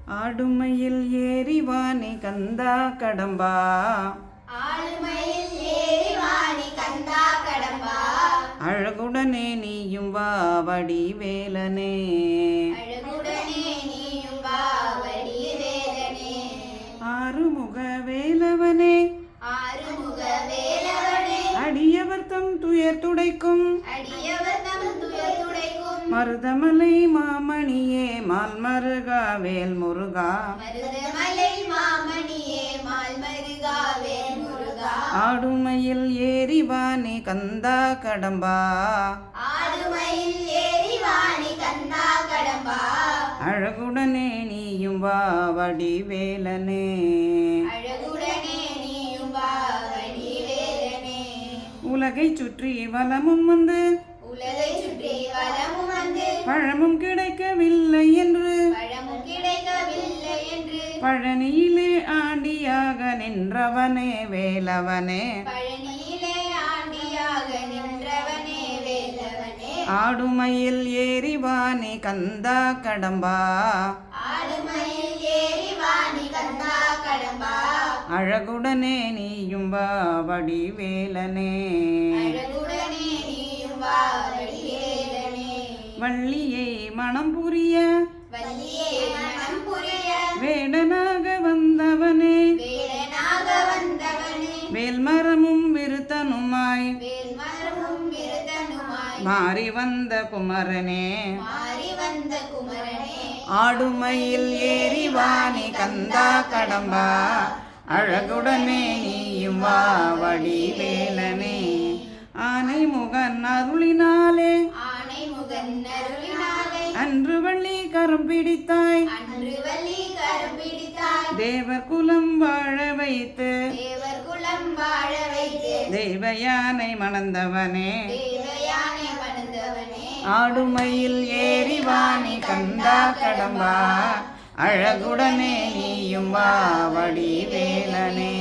ஆடுமையில் ஏறிவானி கந்தா கடம்பா ஆடுமையில் ஏறிவானி கந்தா கடம்பா அழகுடனே நீயும் வா வடிவேலனே அழகுடனே நீயும் வா வடிவேலனே ஆறுமுக வேலவனே ஆறுமுக வேலவனே அடியவர் தம் துயர் துடைக்கும் அடியவர் தம் துயர் துடைக்கும் மருதமலை மாமணியே மால்மருகா வேல் முருகா மருதமலை மாமணியே மால்மருகா வேல் முருகா ஆடுமையில் ஏறிவானி கந்தா கடம்பா ஆடுமையில் ஏறிவானி கந்தா கடம்பா அழகுடனே நீயும் வா வடிவேலனே அழகுடனே நீயும் வா வடிவேலனே உலகை சுற்றி வலமும் வந்து உலகை சுற்றி வலமும் வந்து பழமும் கிடைக்கவில்லை என்று பழமும் கிடைக்கவில்லை என்று பழனியிலே ஆண்டியாக நின்றவனே வேலவனே பழனியிலே ஆண்டியாக நின்றவனே வேலவனே ஆடுமையில் ஏறிவானி கந்தா கடம்பா ஆடுமையில் ஏறிவானி கந்தா கடம்பா அழகுடனே நீயும் வா வடிவேலனே அழகுடனே நீயும் வா வடிவேலனே வள்ளியை மனம் புரிய வள்ளியே மனம் புரிய வேடனாக வந்தவனே வேடனாக வந்தவனே வேல்மரமும் விருத்தனுமாய் வேல்மரமும் விருதனுமாய் மாறி வந்த குமரனே மாறி வந்த குமரனே ஆடுமையில் ஏறிவானி கந்தா கடம்பா அழகுடனே நீயும் வா வடிவேலனே ஆனை முகன் அருளினாலே ஆனை முகன் அருளினாலே அன்று வள்ளி கரம் பிடித்தாய் அன்று வள்ளி கரம் பிடித்தாய் தேவர் குலம் வாழ வைத்து தேவர் குலம் வாழ வைத்து தெய்வயானை மணந்தவனே தேவயானை மணந்தவனே ஆடுமையில் ஏறிவானி கந்தா கடம்பா அழகுடனே நீயும் வா வடிவேலனே